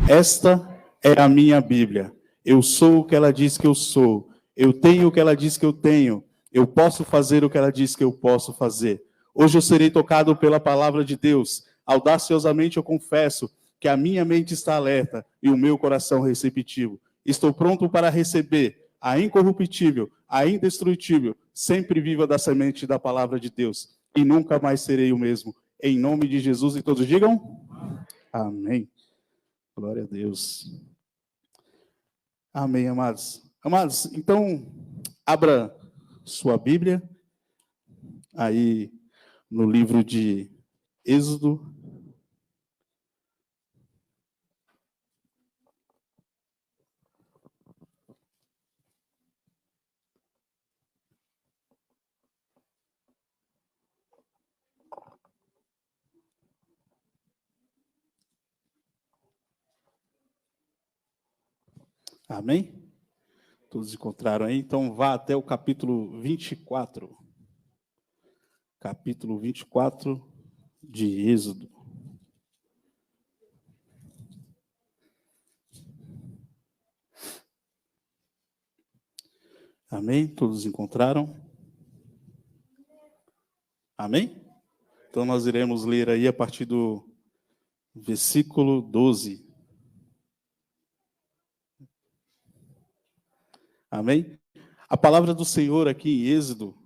Esta é a minha Bíblia. Eu sou o que ela diz que eu sou. Eu tenho o que ela diz que eu tenho. Eu posso fazer o que ela diz que eu posso fazer. Hoje eu serei tocado pela palavra de Deus. Audaciosamente eu confesso que a minha mente está alerta e o meu coração receptivo. Estou pronto para receber a incorruptível, a indestrutível, sempre viva da semente da palavra de Deus. E nunca mais serei o mesmo. Em nome de Jesus, e todos digam: amém. Glória a Deus. Amém, amados. Amados, então, abra sua Bíblia aí no livro de Êxodo. Amém? Todos encontraram aí? Então vá até o capítulo 24. Capítulo 24 de Êxodo. Amém? Todos encontraram? Amém? Então nós iremos ler aí a partir do versículo 12. Amém? A palavra do Senhor aqui em Êxodo,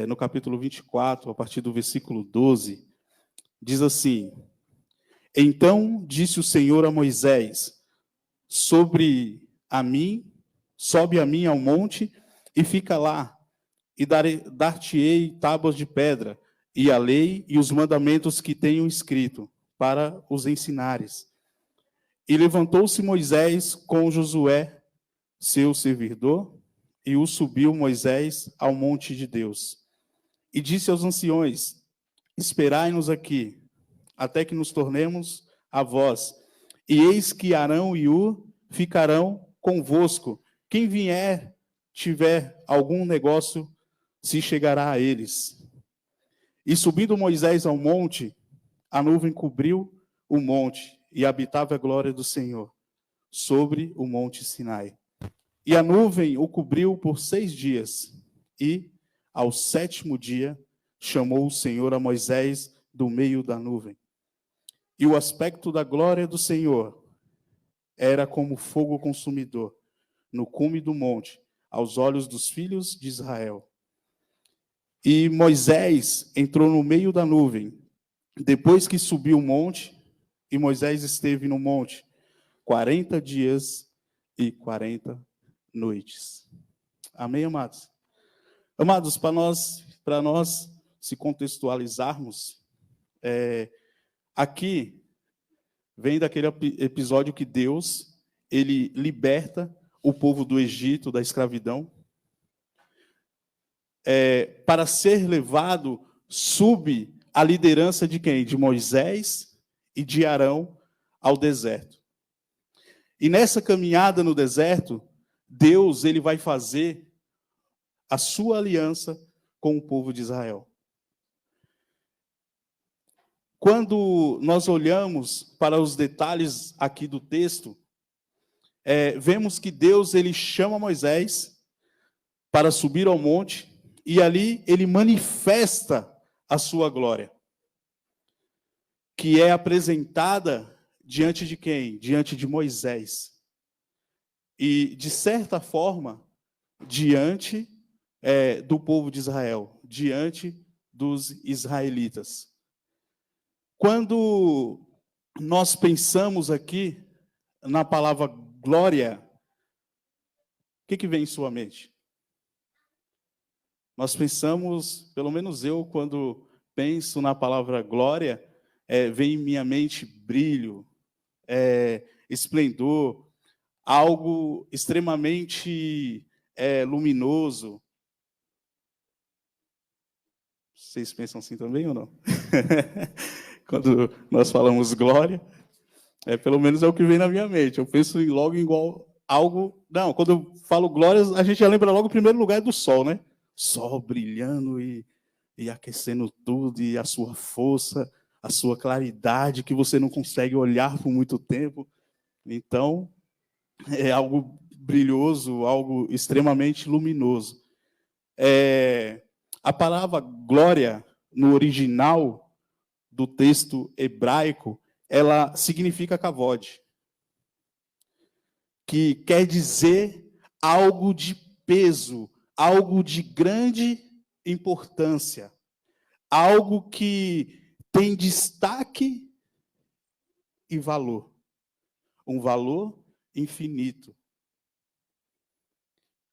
no capítulo 24, a partir do versículo 12, diz assim: Então disse o Senhor a Moisés: sobe a mim ao monte e fica lá, e dar-te-ei tábuas de pedra, e a lei e os mandamentos que tenho escrito, para os ensinares. E levantou-se Moisés com Josué, seu servidor, e o subiu Moisés ao monte de Deus. E disse aos anciões: esperai-nos aqui, até que nos tornemos a vós. E eis que Arão e Hur ficarão convosco. Quem vier, tiver algum negócio, se chegará a eles. E subindo Moisés ao monte, a nuvem cobriu o monte, e habitava a glória do Senhor sobre o monte Sinai. E a nuvem o cobriu por 6 dias, e, ao 7º dia, chamou o Senhor a Moisés do meio da nuvem. E o aspecto da glória do Senhor era como fogo consumidor, no cume do monte, aos olhos dos filhos de Israel. E Moisés entrou no meio da nuvem, depois que subiu o monte, e Moisés esteve no monte 40 dias e 40 noites. Amém, amados? Amados, para nós se contextualizarmos, aqui vem daquele episódio que Deus, ele liberta o povo do Egito, da escravidão, para ser levado sob a liderança de quem? De Moisés e de Arão ao deserto. E nessa caminhada no deserto, Deus ele vai fazer a sua aliança com o povo de Israel. Quando nós olhamos para os detalhes aqui do texto, vemos que Deus ele chama Moisés para subir ao monte e ali ele manifesta a sua glória, que é apresentada diante de quem? Diante de Moisés. E, de certa forma, diante do povo de Israel, diante dos israelitas. Quando nós pensamos aqui na palavra glória, o que vem em sua mente? Nós pensamos, pelo menos eu, quando penso na palavra glória, vem em minha mente brilho, esplendor, algo extremamente luminoso. Vocês pensam assim também ou não? Quando nós falamos glória, pelo menos é o que vem na minha mente. Eu penso logo igual algo... Não, quando eu falo glória, a gente já lembra logo o primeiro lugar do sol, né? Sol brilhando e aquecendo tudo, e a sua força, a sua claridade, que você não consegue olhar por muito tempo. Então, é algo brilhoso, algo extremamente luminoso. A palavra glória, no original do texto hebraico, ela significa kavod, que quer dizer algo de peso, algo de grande importância, algo que tem destaque e valor, um valor infinito.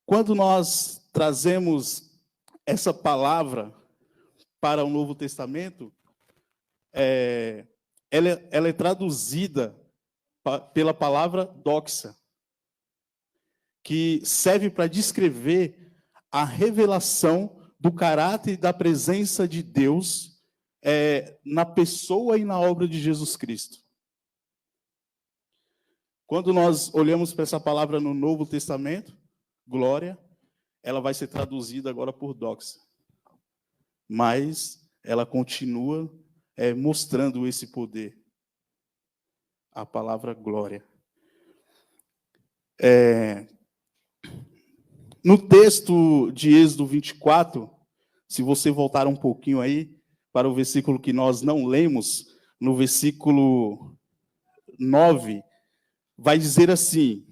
Quando nós trazemos essa palavra para o Novo Testamento, ela é traduzida pela palavra doxa, que serve para descrever a revelação do caráter e da presença de Deus na pessoa e na obra de Jesus Cristo. Quando nós olhamos para essa palavra no Novo Testamento, glória, ela vai ser traduzida agora por doxa. Mas ela continua mostrando esse poder. A palavra glória. No texto de Êxodo 24, se você voltar um pouquinho aí para o versículo que nós não lemos, no versículo 9, vai dizer assim: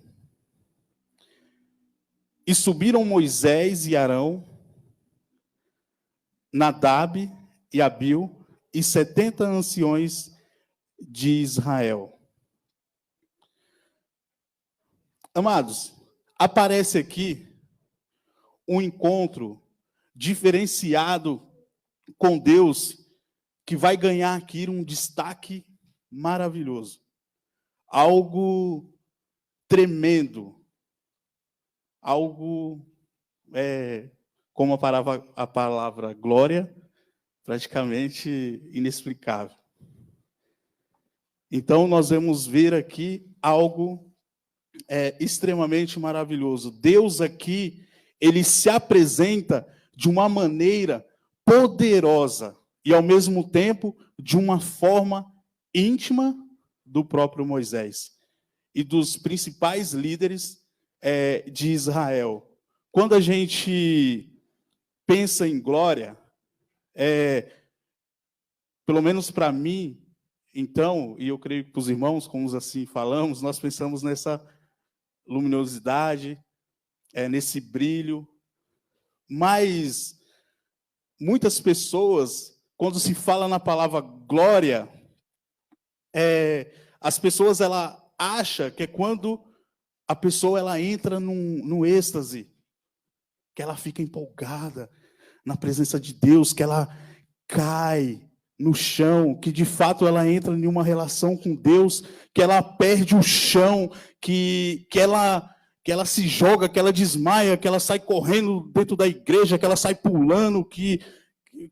e subiram Moisés e Arão, Nadab e Abiú, e 70 anciões de Israel. Amados, aparece aqui um encontro diferenciado com Deus, que vai ganhar aqui um destaque maravilhoso. Algo tremendo. Algo, como a palavra glória, praticamente inexplicável. Então, nós vamos ver aqui algo extremamente maravilhoso. Deus aqui, ele se apresenta de uma maneira poderosa e, ao mesmo tempo, de uma forma íntima do próprio Moisés e dos principais líderes de Israel. Quando a gente pensa em glória, pelo menos para mim, então, e eu creio que para os irmãos, como assim falamos, nós pensamos nessa luminosidade, nesse brilho, mas muitas pessoas, quando se fala na palavra glória, as pessoas ela acha que é quando a pessoa ela entra num êxtase, que ela fica empolgada na presença de Deus, que ela cai no chão, que de fato ela entra em uma relação com Deus, que ela perde o chão, que ela se joga, que ela desmaia, que ela sai correndo dentro da igreja, que ela sai pulando,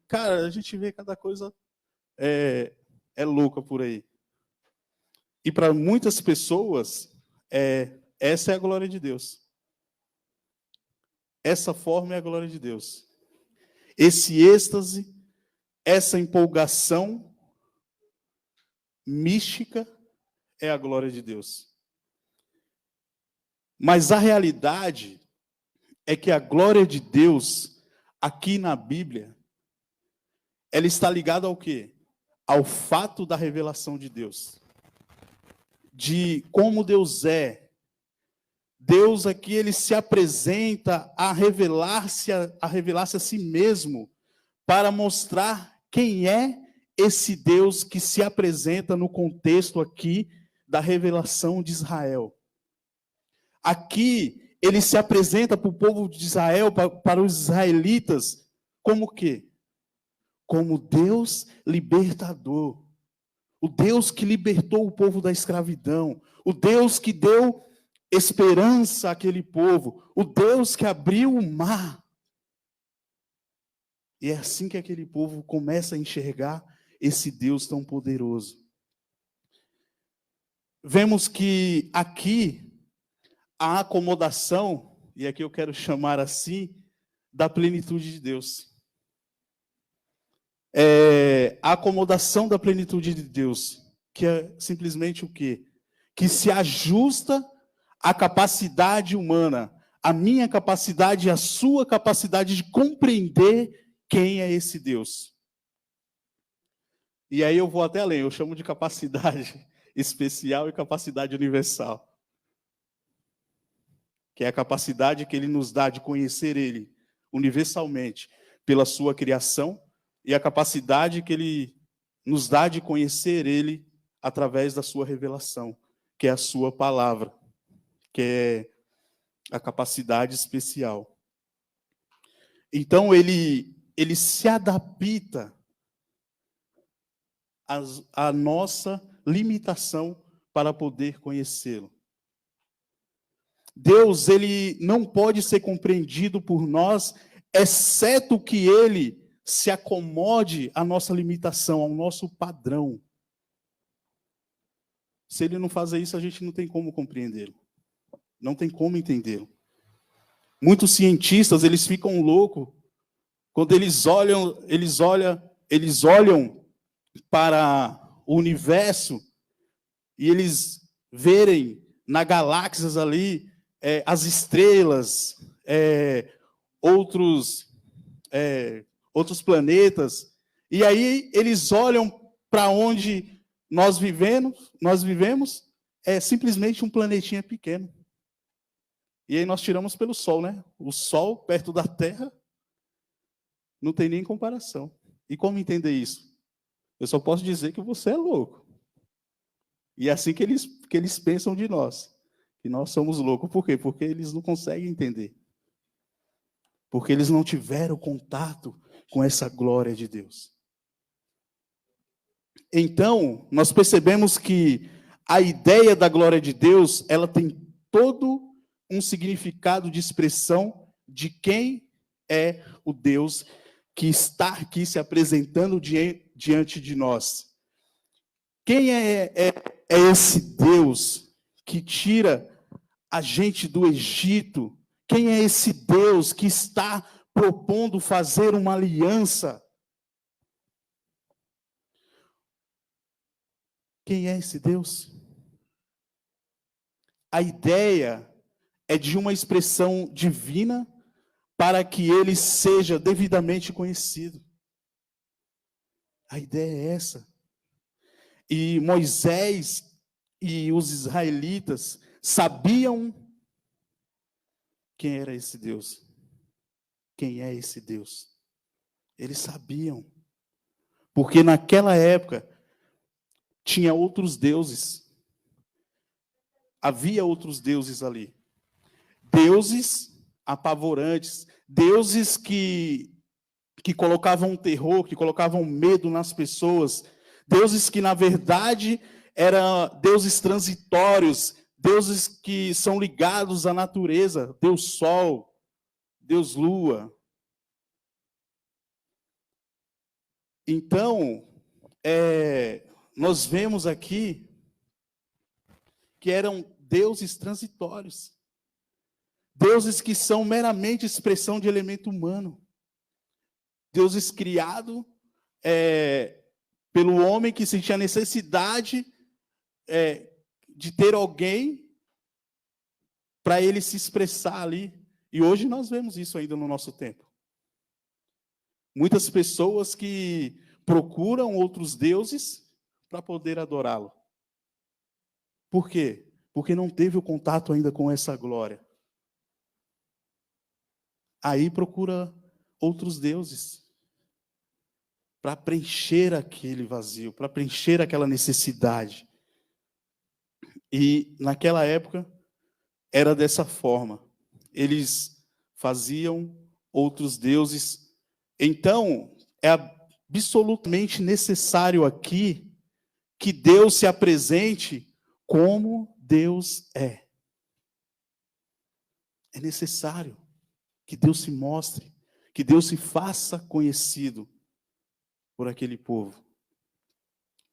cara, a gente vê cada coisa louca por aí. E para muitas pessoas, essa é a glória de Deus. Essa forma é a glória de Deus. Esse êxtase, essa empolgação mística é a glória de Deus. Mas a realidade é que a glória de Deus, aqui na Bíblia, ela está ligada ao quê? Ao fato da revelação de Deus. De como Deus é. Deus aqui, ele se apresenta a revelar-se a si mesmo, para mostrar quem é esse Deus que se apresenta no contexto aqui da revelação de Israel. Aqui, ele se apresenta para o povo de Israel, para os israelitas, como o quê? Como Deus libertador. O Deus que libertou o povo da escravidão. O Deus que deu esperança àquele povo. O Deus que abriu o mar. E é assim que aquele povo começa a enxergar esse Deus tão poderoso. Vemos que aqui a acomodação, e aqui eu quero chamar assim, da plenitude de Deus. A acomodação da plenitude de Deus, que é simplesmente o quê? que se ajusta à capacidade humana, a minha capacidade e a sua capacidade de compreender quem é esse Deus. E aí eu vou até além, eu chamo de capacidade especial e capacidade universal. Que é a capacidade que ele nos dá de conhecer ele universalmente pela sua criação e a capacidade que ele nos dá de conhecer ele através da sua revelação, que é a sua palavra, que é a capacidade especial. Então ele se adapta à nossa limitação para poder conhecê-lo. Deus, ele não pode ser compreendido por nós, exceto que ele se acomode à nossa limitação, ao nosso padrão. Se ele não fazer isso, a gente não tem como compreendê-lo. Não tem como entendê-lo. Muitos cientistas, eles ficam loucos quando eles olham para o universo e eles verem na galáxias ali as estrelas, outros planetas, e aí eles olham para onde nós vivemos, é simplesmente um planetinha pequeno. E aí nós tiramos pelo Sol, né? O Sol perto da Terra não tem nem comparação. E como entender isso? Eu só posso dizer que você é louco. E é assim que eles pensam de nós. Que nós somos loucos. Por quê? Porque eles não conseguem entender. Porque eles não tiveram contato com essa glória de Deus. Então, nós percebemos que a ideia da glória de Deus, ela tem todo um significado de expressão de quem é o Deus que está aqui se apresentando diante de nós. Quem é esse Deus que tira a gente do Egito? Quem é esse Deus que está propondo fazer uma aliança? Quem é esse Deus? A ideia é de uma expressão divina para que ele seja devidamente conhecido. A ideia é essa. E Moisés e os israelitas sabiam quem era esse Deus. Quem é esse Deus? Eles sabiam. Porque naquela época tinha outros deuses. Havia outros deuses ali. Deuses apavorantes, deuses que colocavam terror, que colocavam medo nas pessoas, deuses que, na verdade, eram deuses transitórios, deuses que são ligados à natureza, Deus Sol, Deus Lua. Então, nós vemos aqui que eram deuses transitórios. Deuses que são meramente expressão de elemento humano. Deuses criados pelo homem que sentia necessidade de ter alguém para ele se expressar ali. E hoje nós vemos isso ainda no nosso tempo. Muitas pessoas que procuram outros deuses para poder adorá-lo. Por quê? Porque não teve o contato ainda com essa glória. Aí procura outros deuses para preencher aquele vazio, para preencher aquela necessidade. E naquela época era dessa forma. Eles faziam outros deuses. Então, é absolutamente necessário aqui que Deus se apresente como Deus é. É necessário que Deus se mostre, que Deus se faça conhecido por aquele povo.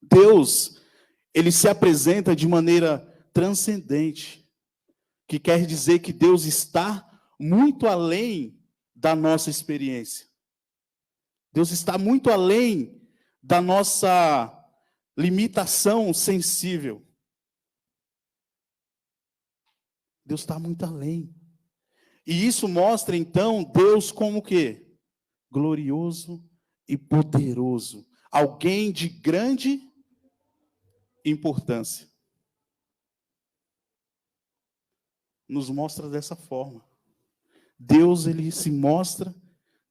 Deus, ele se apresenta de maneira transcendente, que quer dizer que Deus está muito além da nossa experiência. Deus está muito além da nossa limitação sensível. Deus está muito além. E isso mostra, então, Deus como o quê? Glorioso e poderoso. Alguém de grande importância. Nos mostra dessa forma. Deus, ele se mostra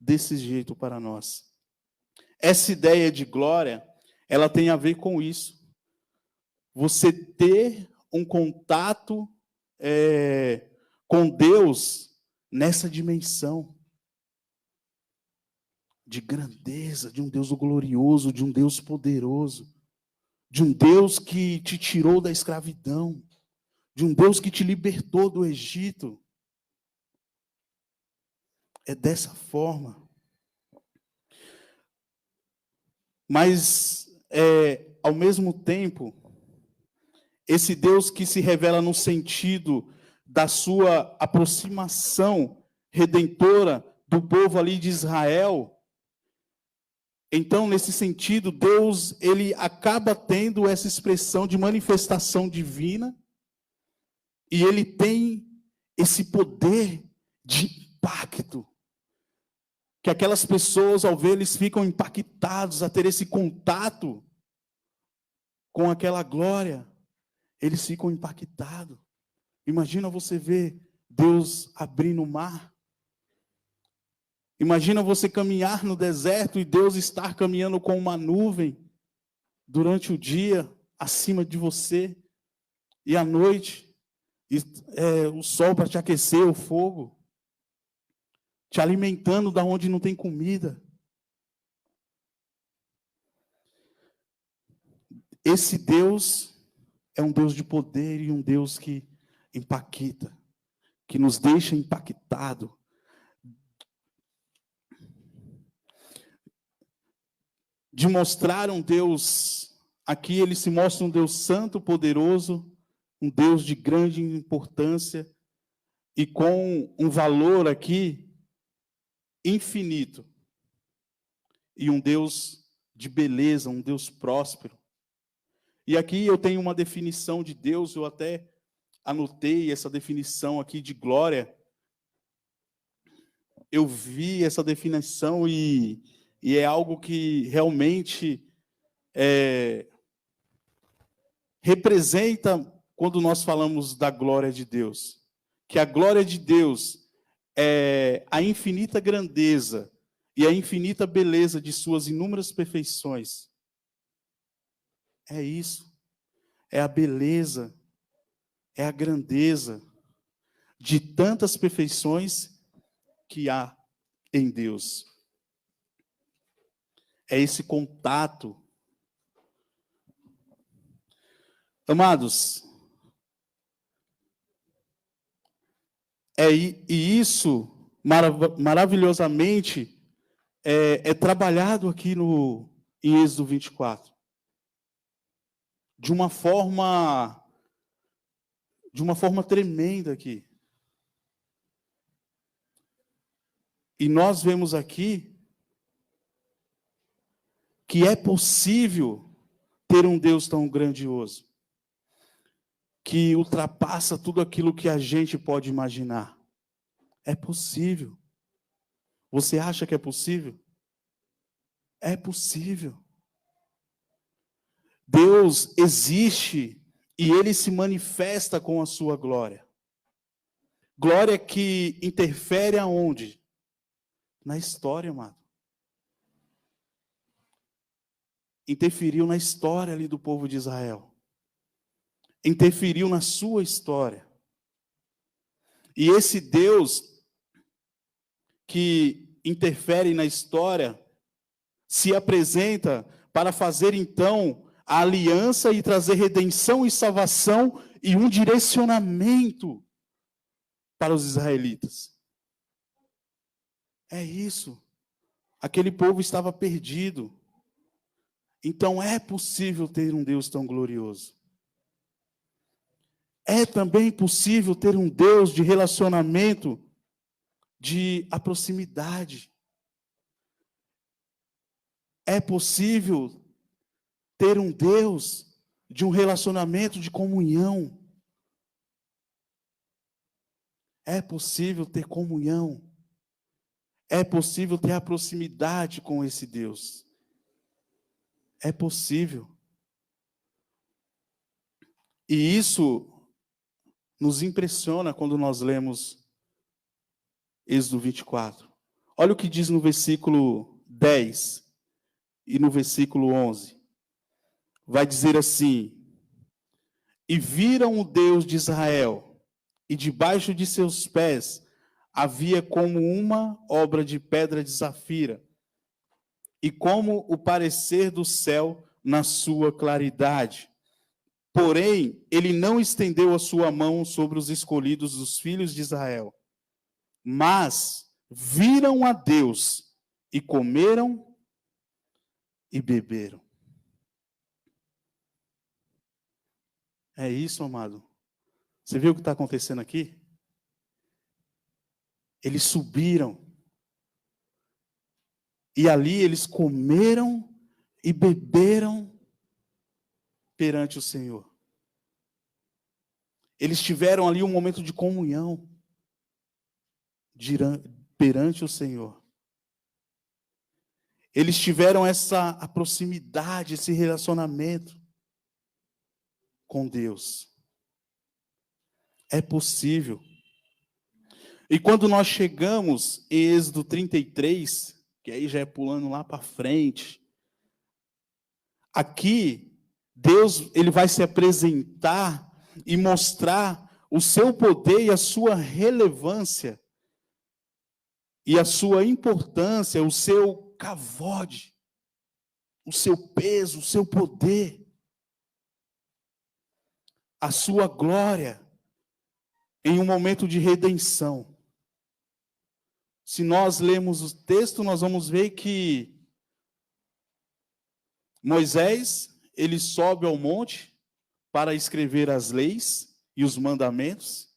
desse jeito para nós. Essa ideia de glória, ela tem a ver com isso. Você ter um contato com Deus nessa dimensão de grandeza, de um Deus glorioso, de um Deus poderoso, de um Deus que te tirou da escravidão, de um Deus que te libertou do Egito. É dessa forma. Mas, ao mesmo tempo, esse Deus que se revela no sentido da sua aproximação redentora do povo ali de Israel, então, nesse sentido, Deus, ele acaba tendo essa expressão de manifestação divina, e ele tem esse poder de impacto, que aquelas pessoas, ao ver, eles ficam impactados a ter esse contato com aquela glória, eles ficam impactados. Imagina você ver Deus abrindo o mar. Imagina você caminhar no deserto e Deus estar caminhando com uma nuvem durante o dia acima de você, e à noite o sol para te aquecer, o fogo, te alimentando da onde não tem comida. Esse Deus é um Deus de poder e um Deus que impacta, que nos deixa impactado. De mostrar um Deus, aqui ele se mostra um Deus santo, poderoso, um Deus de grande importância e com um valor aqui infinito. E um Deus de beleza, um Deus próspero. E aqui eu tenho uma definição de Deus, eu até anotei essa definição aqui de glória. Eu vi essa definição e é algo que realmente representa quando nós falamos da glória de Deus. Que a glória de Deus é a infinita grandeza e a infinita beleza de suas inúmeras perfeições. É isso. É a beleza, é a grandeza de tantas perfeições que há em Deus. É esse contato. Amados, e isso maravilhosamente é trabalhado aqui em Êxodo 24. De uma forma tremenda aqui. E nós vemos aqui que é possível ter um Deus tão grandioso, que ultrapassa tudo aquilo que a gente pode imaginar. É possível. Você acha que é possível? É possível. Deus existe e Ele se manifesta com a sua glória. Glória que interfere aonde? Na história, amado. Interferiu na história ali do povo de Israel. Interferiu na sua história. E esse Deus que interfere na história se apresenta para fazer então a aliança e trazer redenção e salvação e um direcionamento para os israelitas. É isso. Aquele povo estava perdido. Então é possível ter um Deus tão glorioso. É também possível ter um Deus de relacionamento, de proximidade. É possível ter um Deus de um relacionamento de comunhão. É possível ter comunhão. É possível ter a proximidade com esse Deus. É possível. E isso nos impressiona quando nós lemos Êxodo 24. Olha o que diz no versículo 10 e no versículo 11. Vai dizer assim: e viram o Deus de Israel, e debaixo de seus pés havia como uma obra de pedra de safira, e como o parecer do céu na sua claridade. Porém, ele não estendeu a sua mão sobre os escolhidos dos filhos de Israel, mas viram a Deus e comeram e beberam. É isso, amado. Você viu o que está acontecendo aqui? Eles subiram. E ali eles comeram e beberam perante o Senhor. Eles tiveram ali um momento de comunhão perante o Senhor. Eles tiveram essa proximidade, esse relacionamento com Deus. É possível. E quando nós chegamos em Êxodo 33, que aí já é pulando lá para frente, aqui Deus ele vai se apresentar e mostrar o seu poder e a sua relevância e a sua importância, o seu kavod, o seu peso, o seu poder, a sua glória em um momento de redenção. Se nós lermos o texto, nós vamos ver que Moisés, ele sobe ao monte para escrever as leis e os mandamentos,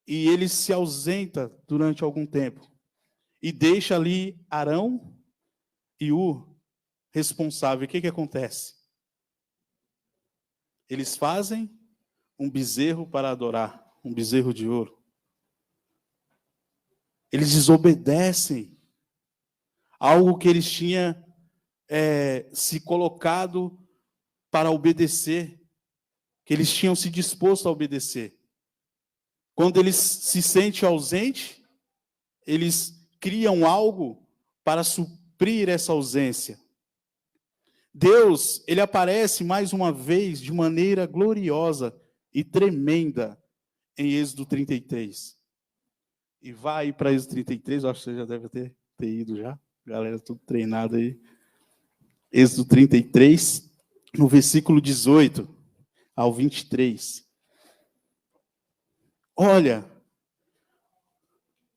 e ele se ausenta durante algum tempo, e deixa ali Arão e Hur responsável. O que acontece? Eles fazem um bezerro para adorar, um bezerro de ouro. Eles desobedecem algo que eles tinham se colocado para obedecer, que eles tinham se disposto a obedecer. Quando eles se sentem ausentes, eles criam algo para suprir essa ausência. Deus, ele aparece mais uma vez de maneira gloriosa e tremenda em Êxodo 33. E vai para Êxodo 33, eu acho que você já deve ter ido já. Galera, tudo treinado aí. Êxodo 33, no versículo 18 ao 23. Olha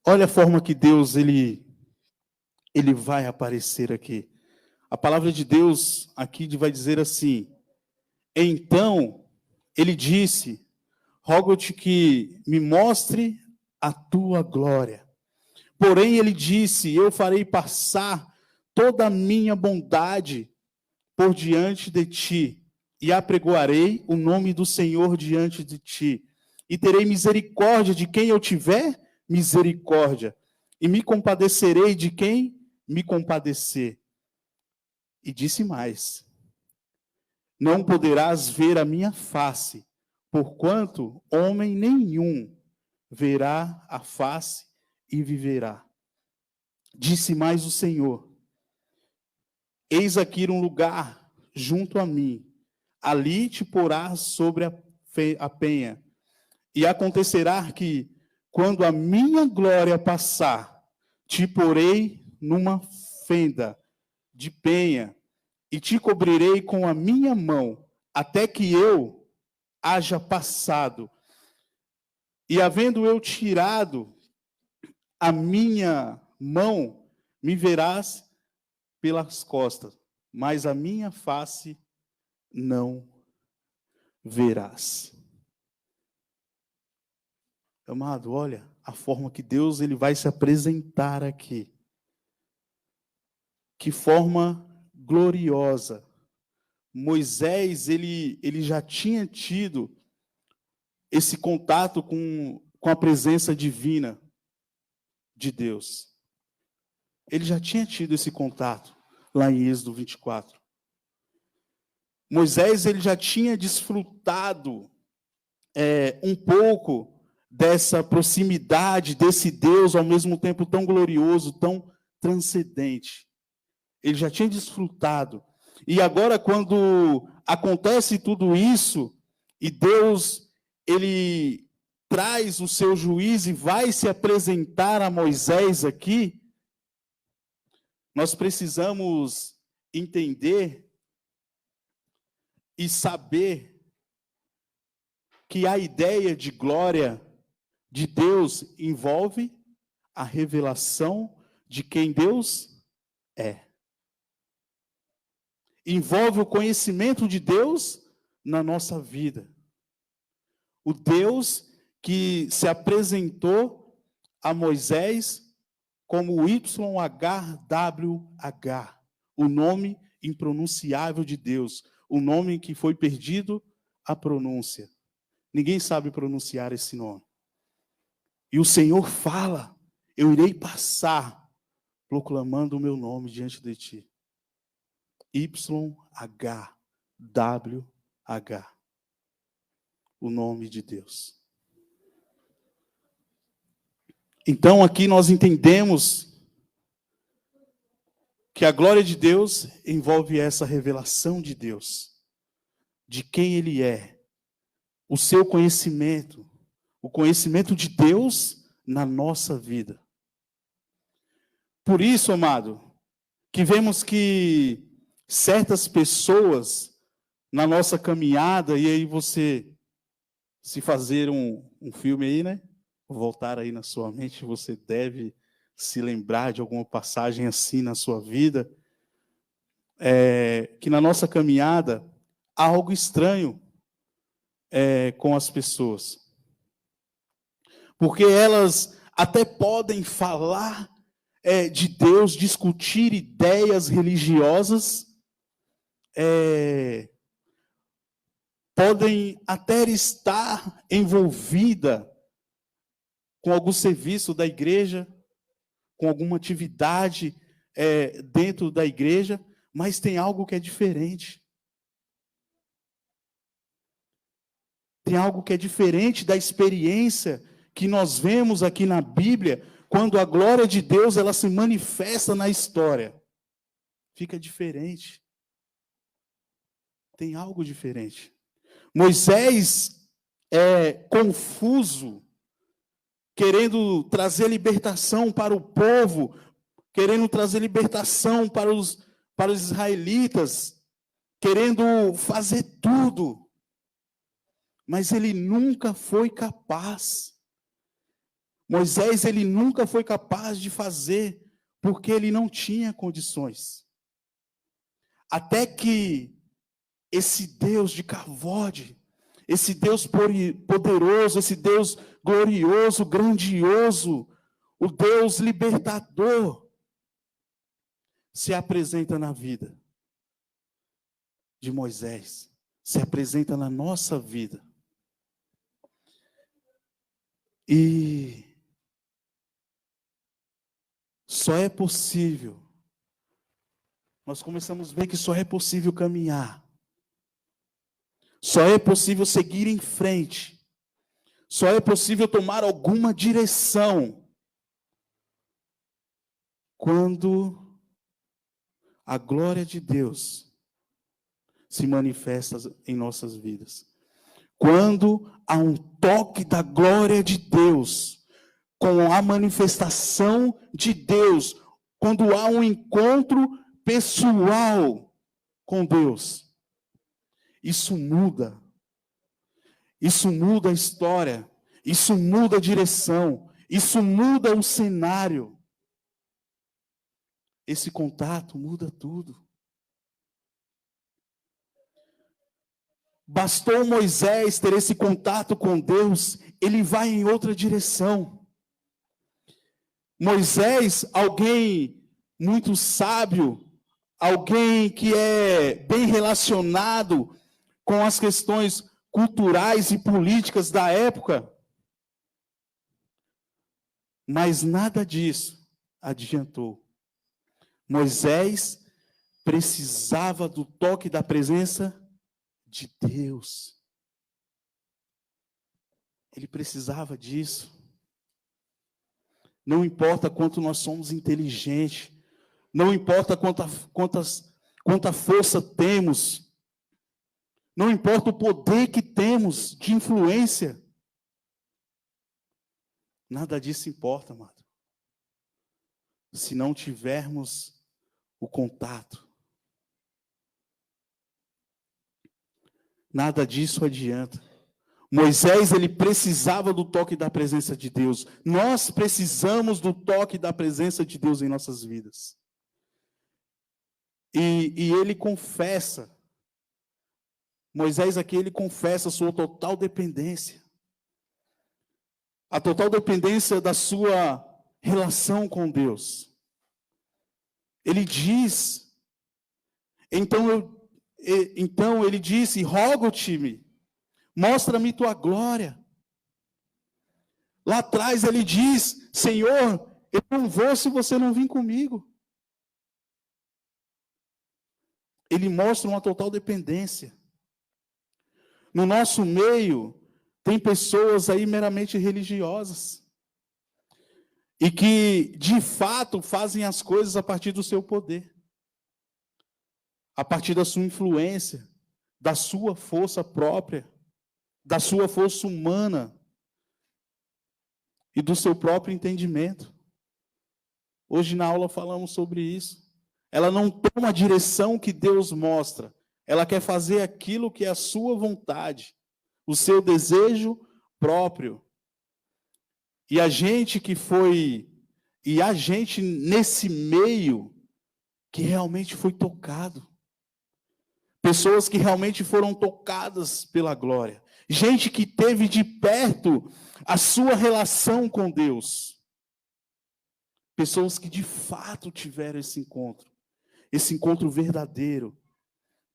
a forma que Deus ele vai aparecer aqui. A palavra de Deus aqui vai dizer assim: então ele disse, rogo-te que me mostre a tua glória. Porém ele disse, eu farei passar toda a minha bondade por diante de ti, e apregoarei o nome do Senhor diante de ti, e terei misericórdia de quem eu tiver misericórdia, e me compadecerei de quem me compadecer. E disse mais, não poderás ver a minha face, porquanto homem nenhum verá a face e viverá. Disse mais o Senhor, eis aqui um lugar junto a mim, ali te porás sobre a penha, e acontecerá que, quando a minha glória passar, te porei numa fenda de penha, e te cobrirei com a minha mão, até que eu haja passado. E havendo eu tirado a minha mão, me verás pelas costas, mas a minha face não verás. Amado, olha a forma que Deus ele vai se apresentar aqui. Que forma gloriosa. Moisés, ele já tinha tido esse contato com com a presença divina de Deus. Ele já tinha tido esse contato lá em Êxodo 24. Moisés ele já tinha desfrutado um pouco dessa proximidade desse Deus, ao mesmo tempo tão glorioso, tão transcendente. Ele já tinha desfrutado. E agora, quando acontece tudo isso, e Deus, ele traz o seu juízo e vai se apresentar a Moisés aqui, nós precisamos entender e saber que a ideia de glória de Deus envolve a revelação de quem Deus é. Envolve o conhecimento de Deus na nossa vida. O Deus que se apresentou a Moisés como o YHWH, o nome impronunciável de Deus, o nome que foi perdido a pronúncia. Ninguém sabe pronunciar esse nome. E o Senhor fala: eu irei passar proclamando o meu nome diante de ti. YHWH, o nome de Deus. Então aqui nós entendemos que a glória de Deus envolve essa revelação de Deus, de quem Ele é, o seu conhecimento, o conhecimento de Deus na nossa vida. Por isso, amado, que vemos que certas pessoas na nossa caminhada, e aí você, se fazer um filme aí, né? Voltar aí na sua mente, você deve se lembrar de alguma passagem assim na sua vida, que na nossa caminhada há algo estranho com as pessoas. Porque elas até podem falar de Deus, discutir ideias religiosas, podem até estar envolvida com algum serviço da igreja, com alguma atividade dentro da igreja, mas tem algo que é diferente. Tem algo que é diferente da experiência que nós vemos aqui na Bíblia, quando a glória de Deus ela se manifesta na história. Fica diferente. Tem algo diferente. Moisés é confuso, querendo trazer libertação para o povo, querendo trazer libertação para os israelitas, querendo fazer tudo. Mas ele nunca foi capaz. Moisés, ele nunca foi capaz de fazer, porque ele não tinha condições. Até que esse Deus de Kavod, esse Deus poderoso, esse Deus glorioso, grandioso, o Deus libertador, se apresenta na vida de Moisés, se apresenta na nossa vida. E só é possível, nós começamos a ver que só é possível caminhar, só é possível seguir em frente, só é possível tomar alguma direção quando a glória de Deus se manifesta em nossas vidas. Quando há um toque da glória de Deus, com a manifestação de Deus, quando há um encontro pessoal com Deus, isso muda a história, isso muda a direção, isso muda o cenário. Esse contato muda tudo. Bastou Moisés ter esse contato com Deus, ele vai em outra direção. Moisés, alguém muito sábio, alguém que é bem relacionado com as questões culturais e políticas da época, Mas nada disso adiantou. Moisés precisava do toque da presença de Deus. Ele precisava disso. Não importa quanto nós somos inteligentes, não importa quanta força temos, não importa o poder que temos de influência, nada disso importa, amado. Se não tivermos o contato, nada disso adianta. Moisés, ele precisava do toque da presença de Deus. Nós precisamos do toque da presença de Deus em nossas vidas. E ele confessa, Moisés aqui, ele confessa a sua total dependência. A total dependência da sua relação com Deus. Ele diz, então ele disse, rogo-te, mostra-me tua glória. Lá atrás ele diz, Senhor, eu não vou se você não vir comigo. Ele mostra uma total dependência. No nosso meio, tem pessoas aí meramente religiosas. E que, de fato, fazem as coisas a partir do seu poder. A partir da sua influência, da sua força própria, da sua força humana e do seu próprio entendimento. Hoje na aula falamos sobre isso. Ela não toma a direção que Deus mostra. Ela quer fazer aquilo que é a sua vontade, o seu desejo próprio. E a gente nesse meio que realmente foi tocado. Pessoas que realmente foram tocadas pela glória. Gente que teve de perto a sua relação com Deus. Pessoas que de fato tiveram esse encontro verdadeiro,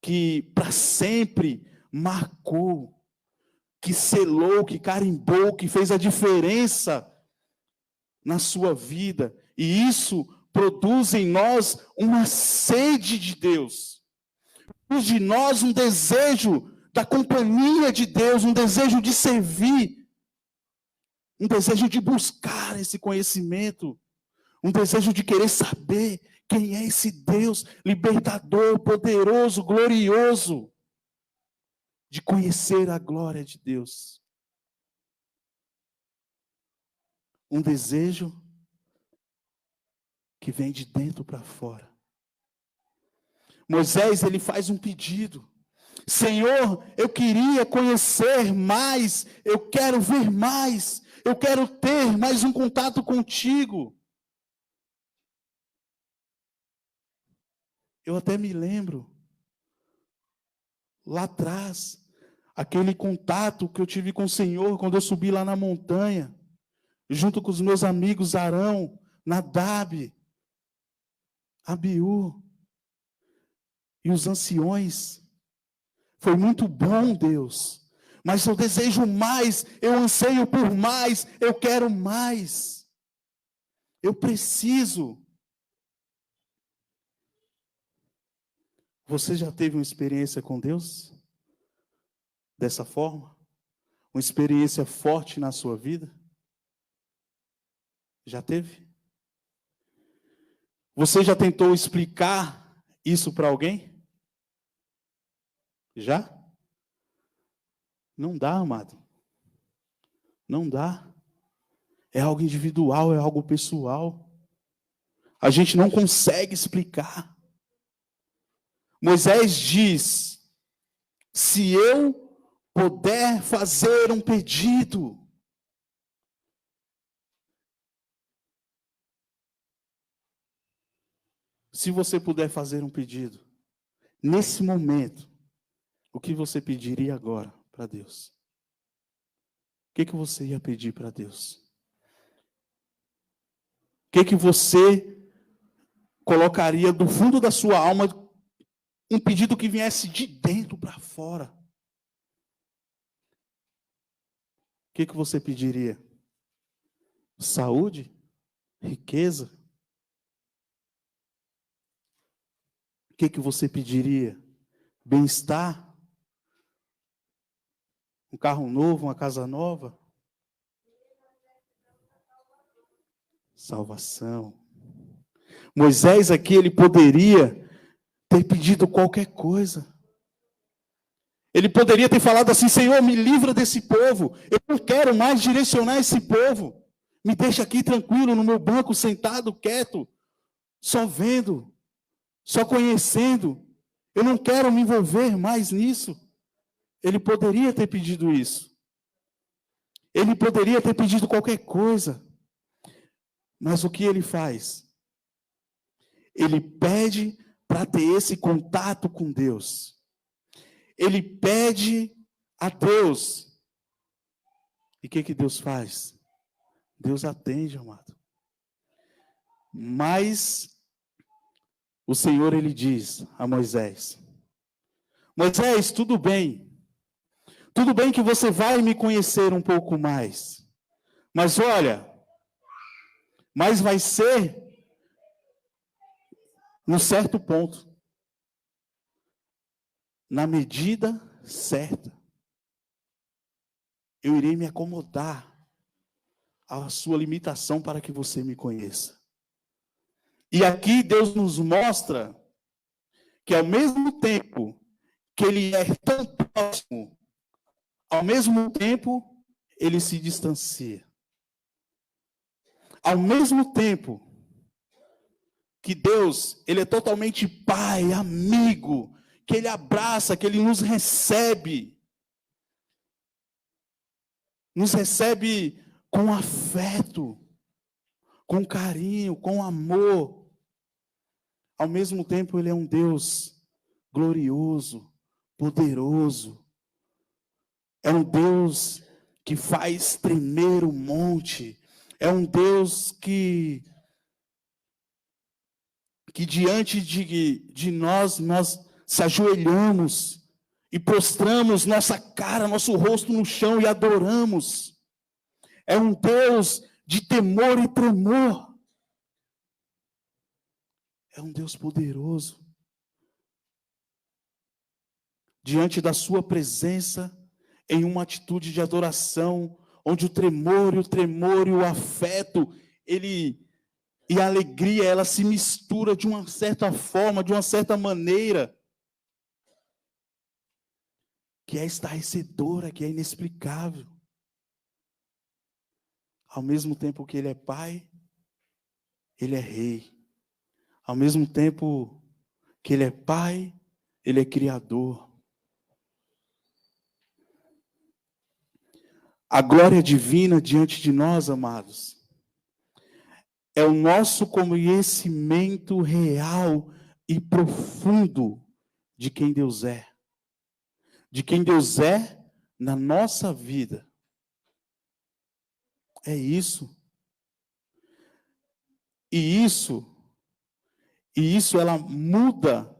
que para sempre marcou, que selou, que carimbou, que fez a diferença na sua vida. E isso produz em nós uma sede de Deus. Produz de nós um desejo da companhia de Deus, um desejo de servir, um desejo de buscar esse conhecimento, um desejo de querer saber quem é esse Deus libertador, poderoso, glorioso, de conhecer a glória de Deus. Um desejo que vem de dentro para fora. Moisés, ele faz um pedido. Senhor, eu queria conhecer mais, eu quero ver mais, eu quero ter mais um contato contigo. Eu até me lembro, lá atrás, aquele contato que eu tive com o Senhor quando eu subi lá na montanha, junto com os meus amigos Arão, Nadab, Abiú e os anciões. Foi muito bom, Deus, mas eu desejo mais, eu anseio por mais, eu quero mais. Eu preciso. Você já teve uma experiência com Deus? Dessa forma? Uma experiência forte na sua vida? Já teve? Você já tentou explicar isso para alguém? Já? Não dá, amado. Não dá. É algo individual, é algo pessoal. A gente não consegue explicar. Moisés diz, se eu puder fazer um pedido, se você puder fazer um pedido, nesse momento, o que você pediria agora para Deus? O que você ia pedir para Deus? O que você colocaria do fundo da sua alma, um pedido que viesse de dentro para fora? O que você pediria? Saúde? Riqueza? O que você pediria? Bem-estar? Um carro novo, uma casa nova? Salvação. Moisés aqui, ele poderia ter pedido qualquer coisa. Ele poderia ter falado assim: Senhor, me livra desse povo. Eu não quero mais direcionar esse povo. Me deixa aqui tranquilo no meu banco, sentado, quieto, só vendo, só conhecendo. Eu não quero me envolver mais nisso. Ele poderia ter pedido isso. Ele poderia ter pedido qualquer coisa. Mas o que ele faz? Ele pede para ter esse contato com Deus. Ele pede a Deus. E o que Deus faz? Deus atende, amado. Mas o Senhor, ele diz a Moisés: Moisés, tudo bem. Tudo bem que você vai me conhecer um pouco mais. Mas olha, mas vai ser num certo ponto. Na medida certa. Eu irei me acomodar à sua limitação para que você me conheça. E aqui Deus nos mostra que ao mesmo tempo que Ele é tão próximo, ao mesmo tempo Ele se distancia. Ao mesmo tempo que Deus, Ele é totalmente Pai, amigo, que Ele abraça, que Ele nos recebe com afeto, com carinho, com amor. Ao mesmo tempo, Ele é um Deus glorioso, poderoso. É um Deus que faz tremer o monte. É um Deus que diante de nós se ajoelhamos e prostramos nossa cara, nosso rosto no chão e adoramos. É um Deus de temor e tremor. É um Deus poderoso. Diante da sua presença, em uma atitude de adoração, onde o tremor e o afeto, e a alegria, ela se mistura de uma certa forma, de uma certa maneira, que é estarrecedora, que é inexplicável. Ao mesmo tempo que Ele é Pai, Ele é Rei. Ao mesmo tempo que Ele é Pai, Ele é Criador. A glória divina diante de nós, amados, é o nosso conhecimento real e profundo de quem Deus é. De quem Deus é na nossa vida. É isso. E isso ela muda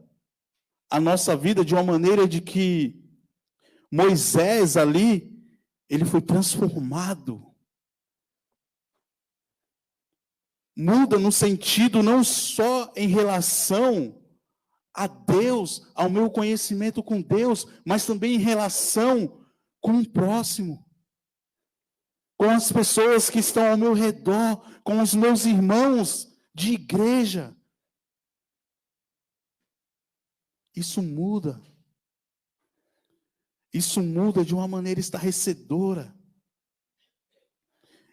a nossa vida de uma maneira de que Moisés ali, ele foi transformado. Muda no sentido não só em relação a Deus, ao meu conhecimento com Deus, mas também em relação com o próximo, com as pessoas que estão ao meu redor, com os meus irmãos de igreja. Isso muda. Isso muda de uma maneira estarrecedora.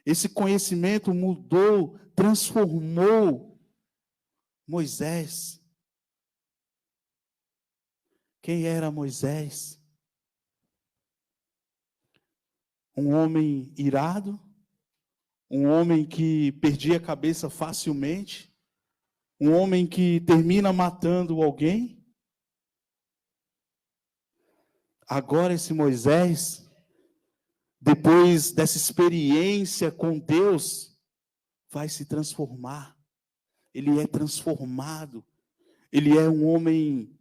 Esse conhecimento mudou, transformou Moisés. Quem era Moisés? Um homem irado, um homem que perdia a cabeça facilmente, um homem que termina matando alguém. Agora esse Moisés, depois dessa experiência com Deus, vai se transformar. Ele é transformado. Ele é um homem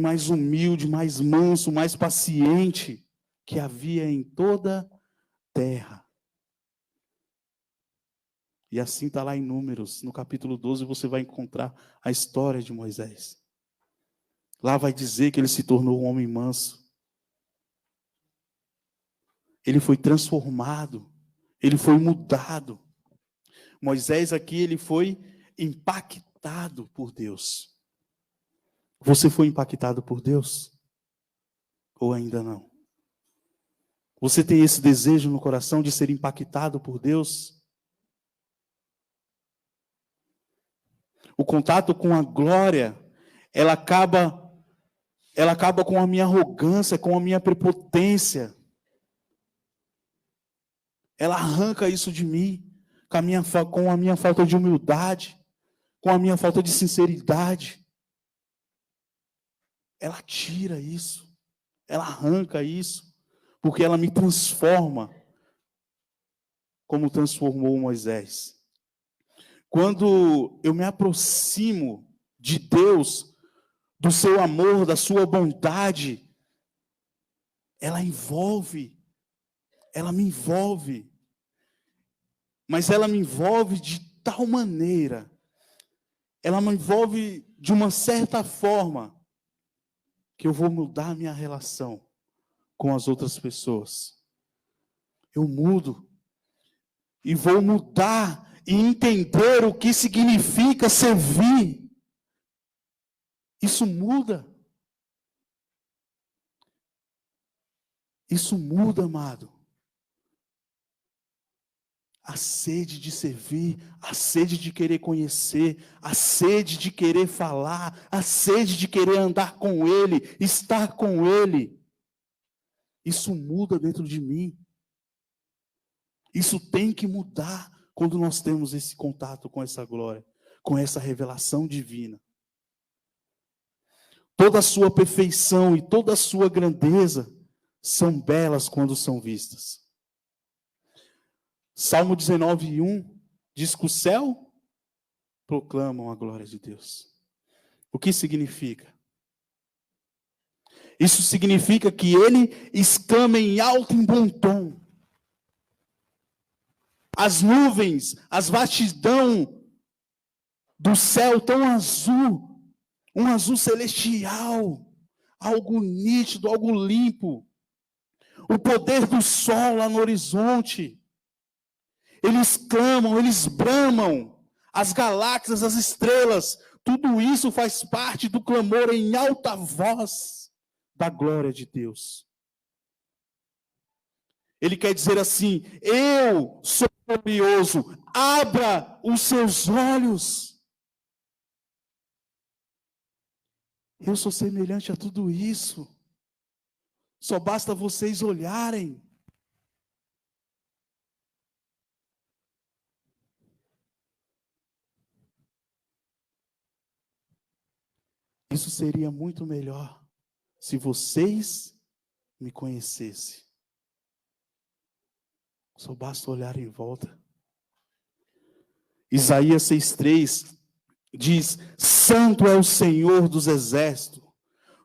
mais humilde, mais manso, mais paciente que havia em toda a terra. E assim está lá em Números, no capítulo 12, você vai encontrar a história de Moisés. Lá vai dizer que ele se tornou um homem manso. Ele foi transformado, ele foi mudado. Moisés aqui, ele foi impactado por Deus. Você foi impactado por Deus? Ou ainda não? Você tem esse desejo no coração de ser impactado por Deus? O contato com a glória, ela acaba com a minha arrogância, com a minha prepotência. Ela arranca isso de mim, com a minha falta de humildade, com a minha falta de sinceridade. Ela tira isso, ela arranca isso, porque ela me transforma, como transformou Moisés. Quando eu me aproximo de Deus, do seu amor, da sua bondade, ela me envolve. Mas ela me envolve de tal maneira, ela me envolve de uma certa forma, que eu vou mudar a minha relação com as outras pessoas. Eu mudo e vou mudar e entender o que significa servir. Isso muda. Isso muda, amado. A sede de servir, a sede de querer conhecer, a sede de querer falar, a sede de querer andar com Ele, estar com Ele. Isso muda dentro de mim. Isso tem que mudar quando nós temos esse contato com essa glória, com essa revelação divina. Toda a sua perfeição e toda a sua grandeza são belas quando são vistas. Salmo 19:1 diz que o céu proclamam a glória de Deus. O que significa? Isso significa que ele exclama em alto e bom tom. As nuvens, as vastidão do céu tão azul, um azul celestial, algo nítido, algo limpo. O poder do sol lá no horizonte. Eles clamam, eles bramam, as galáxias, as estrelas, tudo isso faz parte do clamor em alta voz da glória de Deus. Ele quer dizer assim: eu sou glorioso, abra os seus olhos. Eu sou semelhante a tudo isso. Só basta vocês olharem. Isso seria muito melhor se vocês me conhecessem. Só basta olhar em volta. Isaías 6:3 diz: Santo é o Senhor dos exércitos,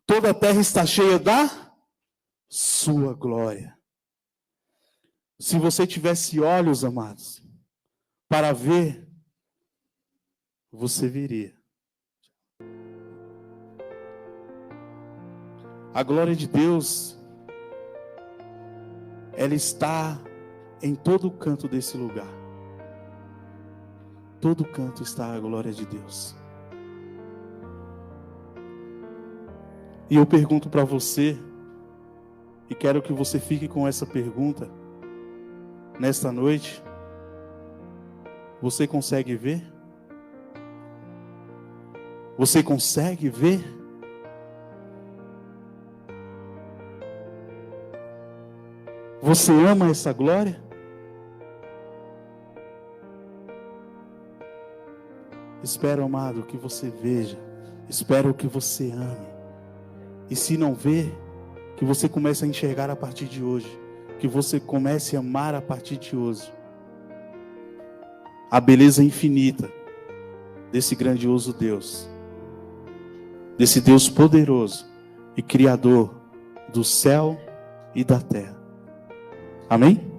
toda a terra está cheia da sua glória. Se você tivesse olhos, amados, para ver, você veria. A glória de Deus, ela está em todo canto desse lugar. Todo canto está a glória de Deus. E eu pergunto para você, e quero que você fique com essa pergunta nesta noite: você consegue ver? Você consegue ver? Você ama essa glória? Espero, amado, que você veja. Espero que você ame. E se não ver, que você comece a enxergar a partir de hoje. Que você comece a amar a partir de hoje a beleza infinita desse grandioso Deus. Desse Deus poderoso e criador do céu e da terra. Amém?